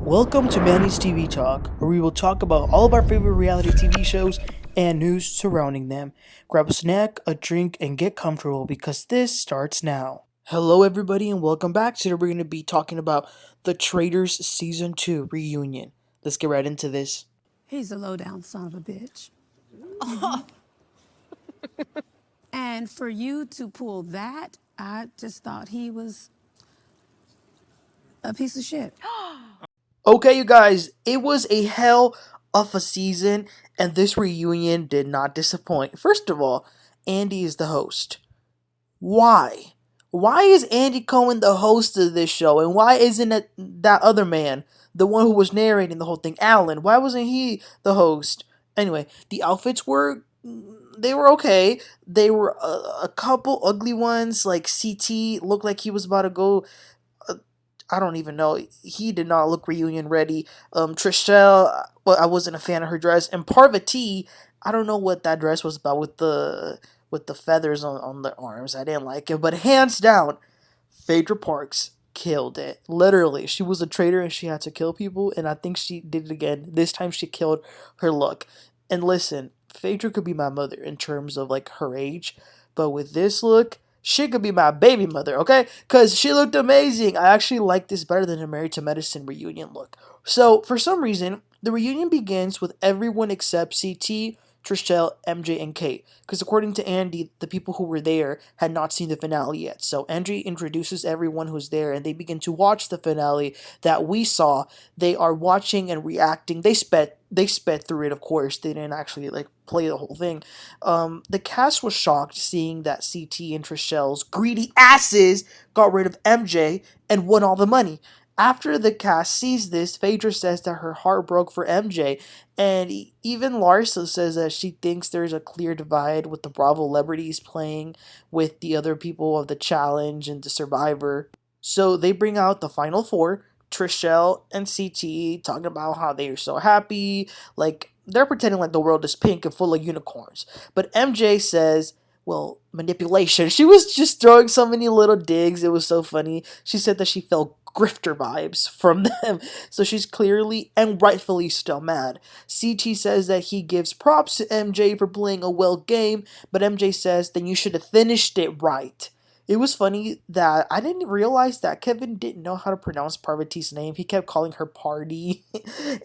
Welcome to Manny's TV Talk, where we will talk about all of our favorite reality TV shows and news surrounding them. Grab a snack, a drink, and get comfortable because this starts now. Hello, everybody, and welcome back. Today, we're going to be talking about The Traitors Season 2 reunion. Let's get right into this. He's a low-down son of a bitch. And for you to pull that, I just thought he was a piece of shit. Okay, you guys, it was a hell of a season, and this reunion did not disappoint. First of all, Andy is the host. Why? Why is Andy Cohen the host of this show? And why isn't it that other man, the one who was narrating the whole thing, Alan? Why wasn't he the host? Anyway, the outfits were, they were okay. They were a couple ugly ones, like CT looked like he was about to go, I don't even know. He did not look reunion ready. Trishelle, well, I wasn't a fan of her dress. And Parvati, I don't know what that dress was about with the feathers on the arms. I didn't like it. But hands down, Phaedra Parks killed it. Literally, she was a traitor and she had to kill people. And I think she did it again. This time she killed her look. And listen, Phaedra could be my mother in terms of like her age. But with this look, she could be my baby mother, okay? Because she looked amazing. I actually like this better than a Married to Medicine reunion look. So, for some reason, the reunion begins with everyone except CT, Trishelle, MJ, and Kate. Because according to Andy, the people who were there had not seen the finale yet. So Andy introduces everyone who's there, and they begin to watch the finale that we saw. They are watching and reacting. They sped through it, of course. They didn't actually like play the whole thing. The cast was shocked seeing that CT and Trishelle's greedy asses got rid of MJ and won all the money. After the cast sees this, Phaedra says that her heart broke for MJ, and even Larsa says that she thinks there's a clear divide with the Bravo celebrities playing with the other people of the Challenge and the Survivor. So they bring out the final four, Trishelle and CT, talking about how they are so happy, like they're pretending like the world is pink and full of unicorns. But MJ says, well, manipulation. She was just throwing so many little digs. It was so funny. She said that she felt grifter vibes from them. So she's clearly and rightfully still mad. CT says that he gives props to MJ for playing a well game, but MJ says then you should have finished it right. It was funny that I didn't realize that Kevin didn't know how to pronounce Parvati's name. He kept calling her Party.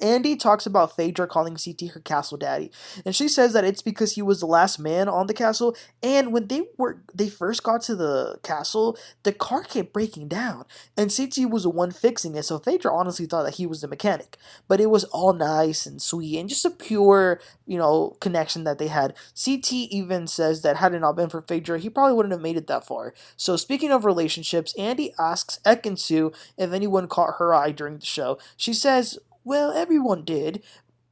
Andy talks about Phaedra calling CT her castle daddy. And she says that it's because he was the last man on the castle. And when they first got to the castle, the car kept breaking down. And CT was the one fixing it. So Phaedra honestly thought that he was the mechanic. But it was all nice and sweet and just a pure, connection that they had. CT even says that had it not been for Phaedra, he probably wouldn't have made it that far. So speaking of relationships, Andy asks Ekin-Su if anyone caught her eye during the show. She says, well, everyone did.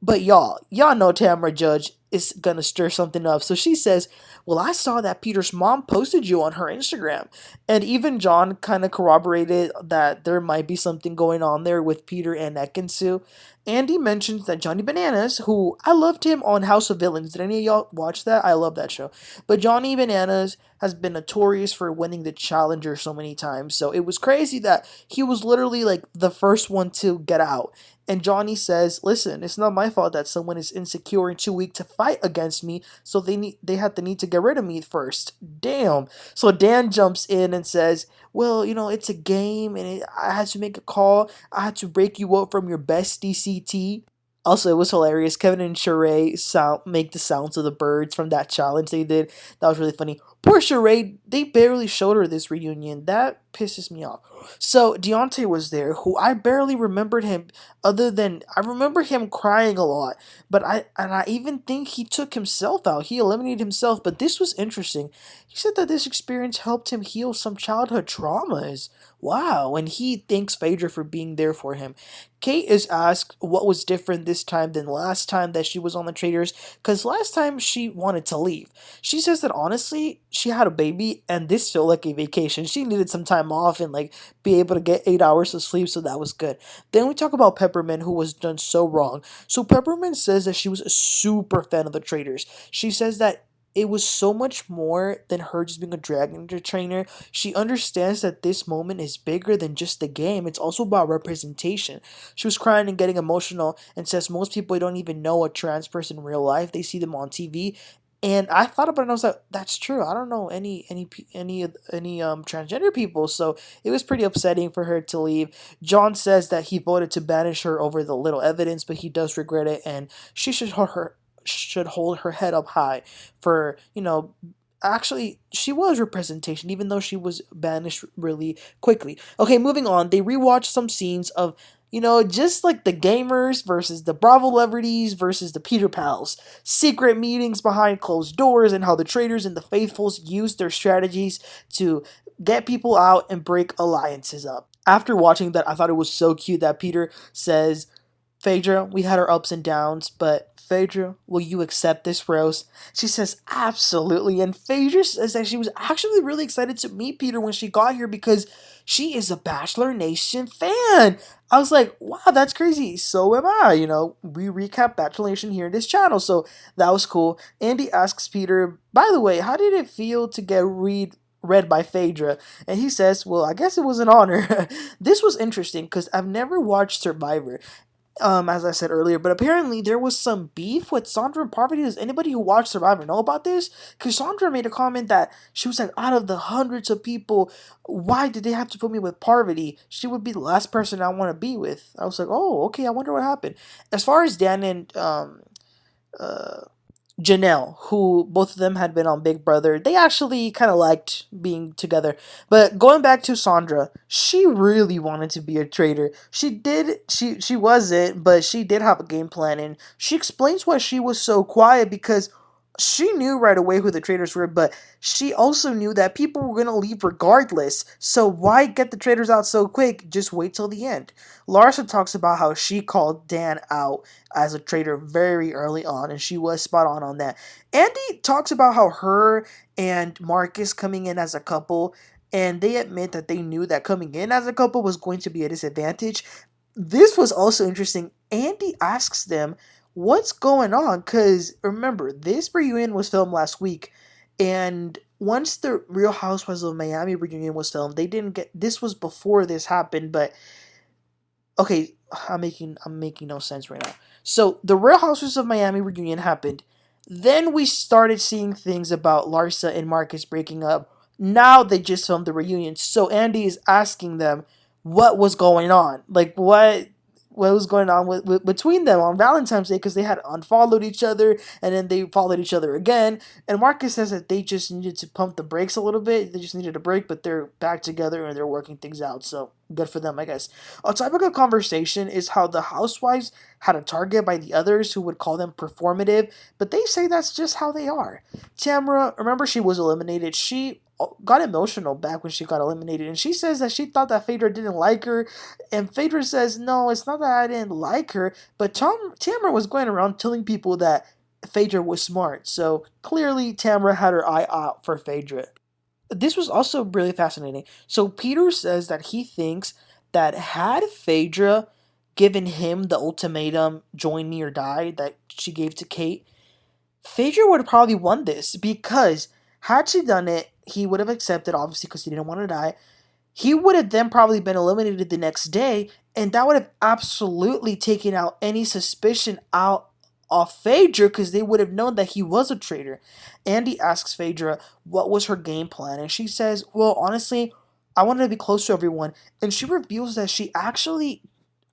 But y'all know Tamra Judge is gonna stir something up. So she says, well, I saw that Peter's mom posted you on her Instagram. And even John kind of corroborated that there might be something going on there with Peter and Ekin-Su. Andy mentions that Johnny Bananas, who I loved him on House of Villains. Did any of y'all watch that? I love that show. But Johnny Bananas has been notorious for winning the Challenger so many times. So it was crazy that he was literally like the first one to get out. And Johnny says, listen, it's not my fault that someone is insecure and too weak to fight against me, so they had the need to get rid of me first. Damn. So Dan jumps in and says, well, it's a game and I had to make a call. I had to break you up from your bestie CT. Also, it was hilarious. Kevin and Shereé make the sounds of the birds from that challenge they did. That was really funny. Poor Shereé, they barely showed her this reunion. That pisses me off. So, Deontay was there, who I barely remembered him, other than, I remember him crying a lot. But I even think he took himself out. He eliminated himself, but this was interesting. He said that this experience helped him heal some childhood traumas. Wow, and he thanks Phaedra for being there for him. Kate is asked what was different this time than last time that she was on the Traitors, because last time she wanted to leave. She says that honestly, she had a baby, and this felt like a vacation. She needed some time off and like be able to get 8 hours of sleep, so that was good. Then we talk about Peppermint, who was done so wrong. So Peppermint says that she was a super fan of the Traitors. She says that it was so much more than her just being a dragon trainer. She understands that this moment is bigger than just the game. It's also about representation. She was crying and getting emotional and says most people don't even know a trans person in real life. They see them on TV. And I thought about it and I was like, that's true. I don't know any transgender people. So it was pretty upsetting for her to leave. John says that he voted to banish her over the little evidence, but he does regret it, and she should hold her head up high for, actually she was representation even though she was banished really quickly. Okay, moving on. They rewatched some scenes of, just like the gamers versus the Bravo celebrities versus the Peter Pals, secret meetings behind closed doors, and how the traitors and the faithfuls used their strategies to get people out and break alliances up. After watching that, I thought it was so cute that Peter says, Phaedra, we had our ups and downs, but Phaedra, will you accept this rose? She says, absolutely. And Phaedra says that she was actually really excited to meet Peter when she got here because she is a Bachelor Nation fan. I was like, wow, that's crazy. So am I. We recap Bachelor Nation here in this channel. So that was cool. Andy asks Peter, by the way, how did it feel to get read by Phaedra? And he says, well, I guess it was an honor. This was interesting because I've never watched Survivor, as I said earlier, but apparently there was some beef with Sandra and Parvati. Does anybody who watched Survivor know about this? Because Sandra made a comment that she was like, out of the hundreds of people, why did they have to put me with Parvati? She would be the last person I want to be with. I was like, oh, okay, I wonder what happened. As far as Dan and uh, Janelle, who both of them had been on Big Brother, they actually kind of liked being together. But going back to Sandra, she really wanted to be a traitor. She did. She wasn't, but she did have a game plan, and she explains why she was so quiet because she knew right away who the traitors were, but she also knew that people were gonna leave regardless. So why get the traitors out so quick? Just wait till the end. Larsa talks about how she called Dan out as a traitor very early on, and she was spot on that. Andy talks about how her and Marcus coming in as a couple, and they admit that they knew that coming in as a couple was going to be a disadvantage. This was also interesting. Andy asks them what's going on, because remember, this reunion was filmed last week, and once the Real Housewives of Miami reunion was filmed, they didn't get, this was before this happened, but okay, I'm making no sense right now. So the Real Housewives of Miami reunion happened. Then we started seeing things about Larsa and Marcus breaking up. Now they just filmed the reunion. So Andy is asking them what was going on. Like what was going on with between them on Valentine's Day, because they had unfollowed each other and then they followed each other again. And Marcus says that they just needed to pump the brakes a little bit. They just needed a break, but they're back together and they're working things out. So good for them, I guess. A topic of conversation is how the housewives had a target by the others who would call them performative, but they say that's just how they are. Tamra, remember she was eliminated. She got emotional back when she got eliminated, and she says that she thought that Phaedra didn't like her, and Phaedra says, no, it's not that I didn't like her, but Tamra was going around telling people that Phaedra was smart, so clearly Tamra had her eye out for Phaedra. This was also really fascinating. So Peter says that he thinks that had Phaedra given him the ultimatum, join me or die, that she gave to Kate, Phaedra would have probably won this, because had she done it, he would have accepted, obviously, because he didn't want to die. He would have then probably been eliminated the next day, and that would have absolutely taken out any suspicion out of Phaedra, because they would have known that he was a traitor. Andy asks Phaedra what was her game plan, and she says, well, honestly, I wanted to be close to everyone, and she reveals that she actually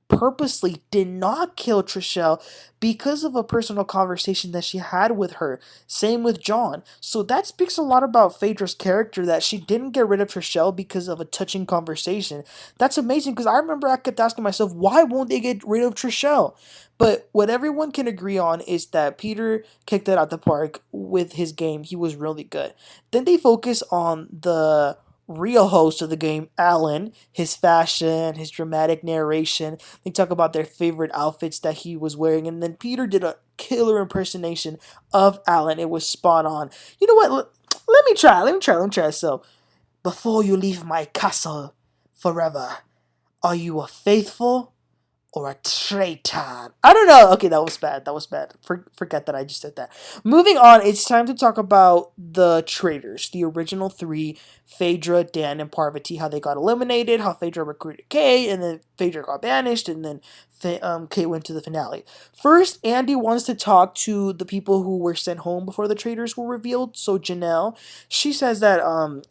purposely did not kill Trishelle because of a personal conversation that she had with her. Same with John. So that speaks a lot about Phaedra's character, that she didn't get rid of Trishelle because of a touching conversation. That's amazing, because I remember I kept asking myself, why won't they get rid of Trishelle? But what everyone can agree on is that Peter kicked it out the park with his game. He was really good. Then they focus on the real host of the game, Alan, his fashion, his dramatic narration. They talk about their favorite outfits that he was wearing, and then Peter did a killer impersonation of Alan. It was spot on. You know what? Let me try. So, before you leave my castle forever, are you a faithful or a traitor. I don't know. Okay, that was bad. That was bad. Forget that I just said that. Moving on, it's time to talk about the traitors, the original three: Phaedra, Dan, and Parvati. How they got eliminated, how Phaedra recruited Kate, and then Phaedra got banished, and then Kate went to the finale. First, Andy wants to talk to the people who were sent home before the traitors were revealed. So Janelle, she says that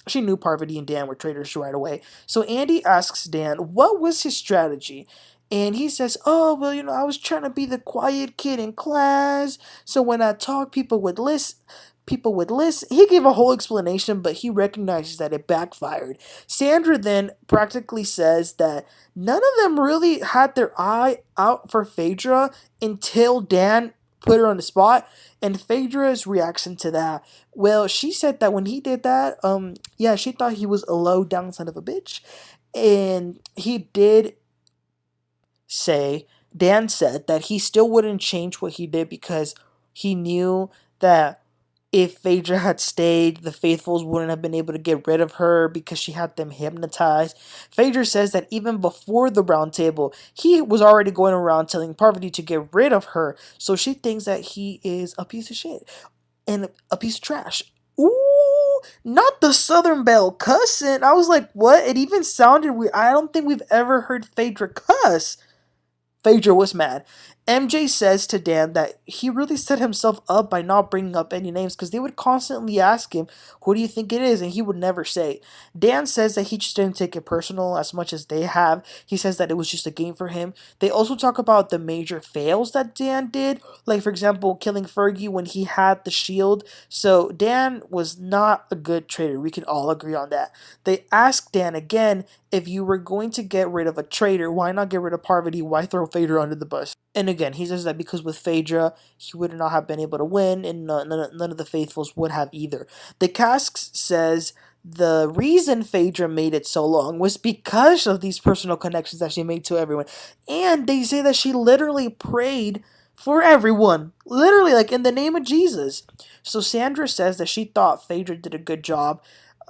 she knew Parvati and Dan were traitors right away. So Andy asks Dan what was his strategy. And he says, "Oh, well, I was trying to be the quiet kid in class. So when I talk, people would listen. People would listen." He gave a whole explanation, but he recognizes that it backfired. Sandra then practically says that none of them really had their eye out for Phaedra until Dan put her on the spot. And Phaedra's reaction to that, well, she said that when he did that, yeah, she thought he was a low down son of a bitch. And he did say, Dan said that he still wouldn't change what he did because he knew that if Phaedra had stayed, the faithfuls wouldn't have been able to get rid of her because she had them hypnotized. Phaedra says that even before the round table, he was already going around telling Parvati to get rid of her, so she thinks that he is a piece of shit and a piece of trash. Ooh, not the Southern Belle cussing. I was like, what? It even sounded weird. I don't think we've ever heard Phaedra cuss. Phaedra was mad. MJ says to Dan that he really set himself up by not bringing up any names because they would constantly ask him, "Who do you think it is?" And he would never say. Dan says that he just didn't take it personal as much as they have. He says that it was just a game for him. They also talk about the major fails that Dan did, like, for example, killing Fergie when he had the shield. So Dan was not a good traitor. We can all agree on that. They ask Dan again, if you were going to get rid of a traitor, why not get rid of Parvati? Why throw Phaedra under the bus? And again, he says that because with Phaedra, he would not have been able to win, and none of the faithfuls would have either. The Casks says the reason Phaedra made it so long was because of these personal connections that she made to everyone. And they say that she literally prayed for everyone. Literally, like in the name of Jesus. So Sandra says that she thought Phaedra did a good job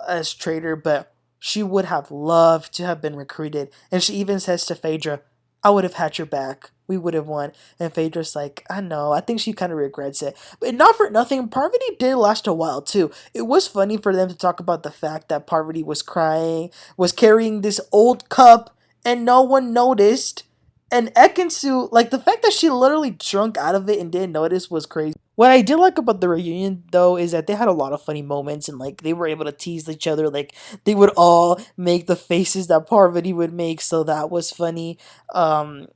as traitor, but she would have loved to have been recruited. And she even says to Phaedra, "I would have had your back. We would have won." And Phaedra's like, "I know." I think she kind of regrets it. But not for nothing, Parvati did last a while too. It was funny for them to talk about the fact that Parvati was crying, was carrying this old cup, and no one noticed. And Ekansu, like the fact that she literally drunk out of it and didn't notice was crazy. What I did like about the reunion though is that they had a lot of funny moments and like they were able to tease each other. Like they would all make the faces that Parvati would make, so that was funny. Um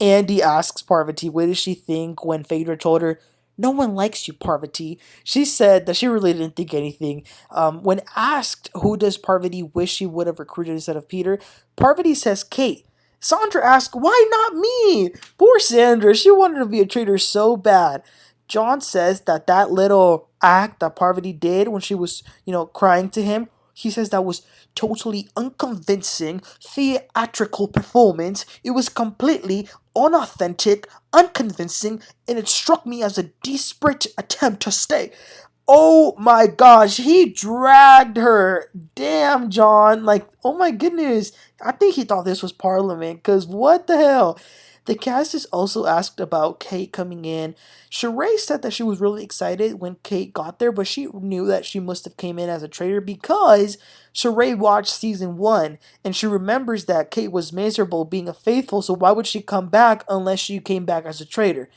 Andy asks Parvati, what did she think when Phaedra told her, "No one likes you, Parvati"? She said that she really didn't think anything. When asked who does Parvati wish she would have recruited instead of Peter, Parvati says Kate. Sandra asks, "Why not me?" Poor Sandra, she wanted to be a traitor so bad. John says that that little act that Parvati did when she was, crying to him, he says that was totally unconvincing theatrical performance. It was completely unauthentic, unconvincing, and it struck me as a desperate attempt to stay. Oh my gosh, he dragged her. Damn, John. Like, oh my goodness. I think he thought this was Parliament, because what the hell? The cast is also asked about Kate coming in. Shereé said that she was really excited when Kate got there, but she knew that she must have came in as a traitor because Shereé watched season 1, and she remembers that Kate was miserable being a faithful, so why would she come back unless she came back as a traitor?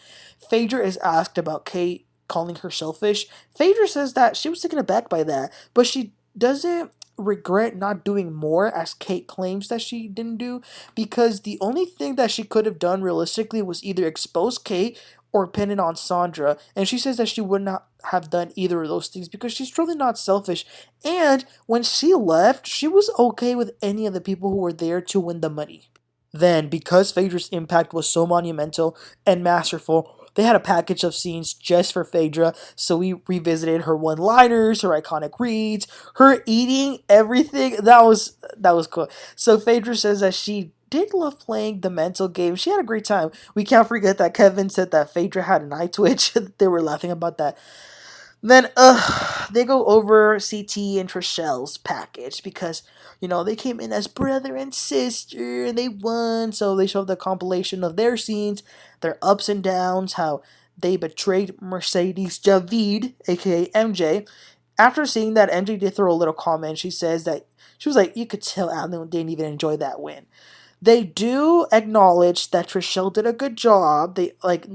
Phaedra is asked about Kate calling her selfish. Phaedra says that she was taken aback by that, but she doesn't regret not doing more as Kate claims that she didn't do, because the only thing that she could have done realistically was either expose Kate or pin it on Sandra, and she says that she would not have done either of those things because she's truly not selfish. And when she left, she was okay with any of the people who were there to win the money. Then, because Phaedra's impact was so monumental and masterful, they had a package of scenes just for Phaedra, so we revisited her one-liners, her iconic reads, her eating everything. That was cool. So Phaedra says that she did love playing the mental game. She had a great time. We can't forget that Kevin said that Phaedra had an eye twitch. They were laughing about that. Then they go over CT and Trishelle's package because they came in as brother and sister and they won. So they show the compilation of their scenes, their ups and downs, how they betrayed Mercedes Javid, aka MJ. After seeing that, MJ did throw a little comment. She says that she was like, you could tell Alan didn't even enjoy that win. They do acknowledge that Trishelle did a good job. They like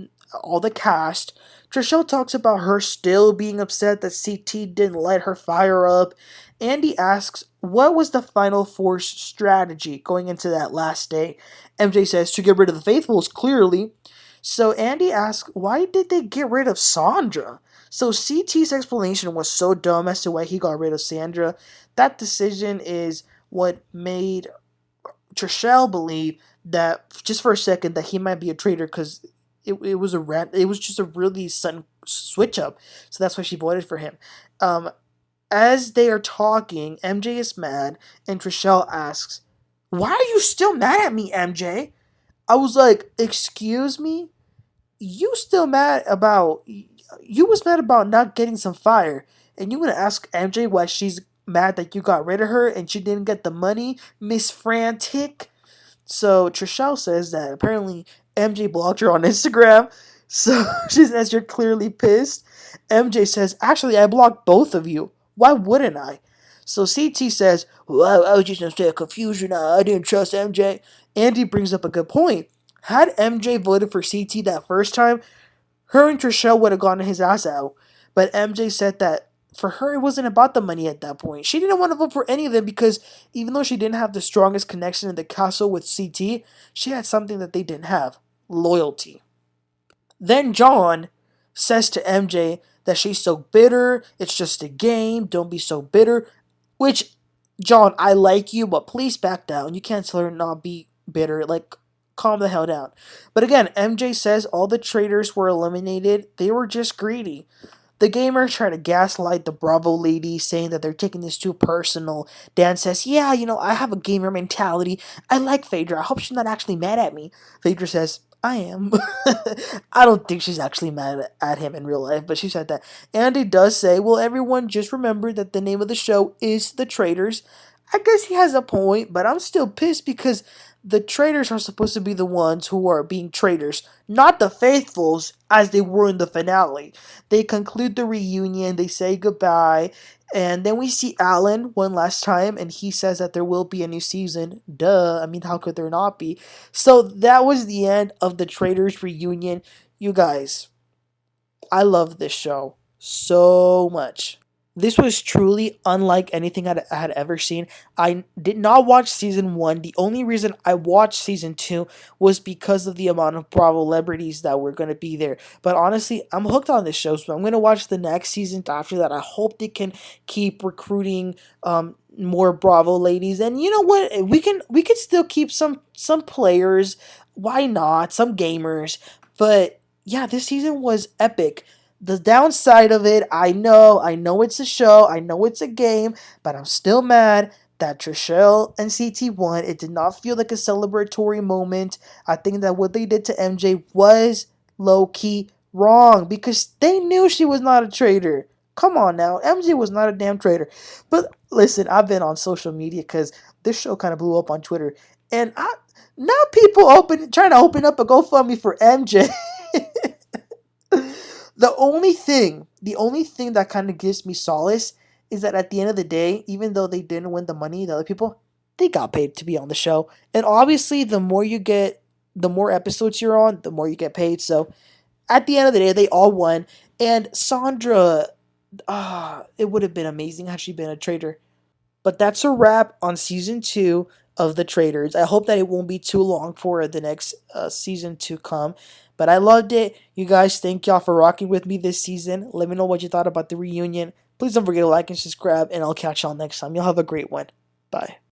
all the cast. Trishelle talks about her still being upset that CT didn't let her fire up. Andy asks, what was the Final Force strategy going into that last day? MJ says, to get rid of the Faithfuls, clearly. So Andy asks, why did they get rid of Sandra? So CT's explanation was so dumb as to why he got rid of Sandra. That decision is what made Trishelle believe that just for a second that he might be a traitor because it was it was just a really sudden switch up, so that's why she voted for him. As they are talking, MJ is mad and Trishelle asks, why are you still mad at me, MJ? I was like, excuse me, you still mad about you was mad about not getting some fire, and you gonna ask MJ why she's mad that you got rid of her and she didn't get the money, Miss Frantic? So Trishelle says that apparently MJ blocked her on Instagram. So she says you're clearly pissed. MJ says, actually, I blocked both of you. Why wouldn't I? So CT says, well, I was just in a state of confusion. I didn't trust MJ. Andy brings up a good point. Had MJ voted for CT that first time, her and Trishelle would have gotten his ass out. But MJ said that for her, it wasn't about the money at that point. She didn't want to vote for any of them because even though she didn't have the strongest connection in the castle with CT, she had something that they didn't have: loyalty. Then John says to MJ that she's so bitter, it's just a game, don't be so bitter. Which, John, I like you, but please back down. You can't tell her not be bitter. Like, calm the hell down. But again, MJ says all the traitors were eliminated. They were just greedy. The gamers try to gaslight the Bravo ladies, saying that they're taking this too personal. Dan says, yeah, I have a gamer mentality. I like Phaedra. I hope she's not actually mad at me. Phaedra says, I am. I don't think she's actually mad at him in real life, but she said that. Andy does say, well, everyone just remember that the name of the show is The Traitors. I guess he has a point, but I'm still pissed because the traitors are supposed to be the ones who are being traitors, not the faithfuls as they were in the finale. They conclude the reunion, they say goodbye, and then we see Alan one last time, and he says that there will be a new season. Duh, I mean, how could there not be? So that was the end of the Traitors reunion. You guys, I love this show so much. This was truly unlike anything I had ever seen. I did not watch season 1. The only reason I watched season 2 was because of the amount of Bravo celebrities that were going to be there. But honestly, I'm hooked on this show, so I'm going to watch the next season after that. I hope they can keep recruiting more Bravo ladies. And you know what? We can still keep some players. Why not? Some gamers. But yeah, this season was epic. The downside of it, I know it's a show, I know it's a game, but I'm still mad that Trishelle and CT won. It did not feel like a celebratory moment. I think that what they did to MJ was low key wrong because they knew she was not a traitor. Come on now, MJ was not a damn traitor. But listen, I've been on social media because this show kind of blew up on Twitter, and now people trying to open up a GoFundMe for MJ. The only thing that kind of gives me solace is that at the end of the day, even though they didn't win the money, the other people, they got paid to be on the show. And obviously, the more episodes you're on, the more you get paid. So at the end of the day, they all won. And Sandra, it would have been amazing had she been a traitor. But that's a wrap on season 2 of The Traitors. I hope that it won't be too long for the next season to come. But I loved it. You guys, thank y'all for rocking with me this season. Let me know what you thought about the reunion. Please don't forget to like and subscribe, and I'll catch y'all next time. Y'all have a great one. Bye.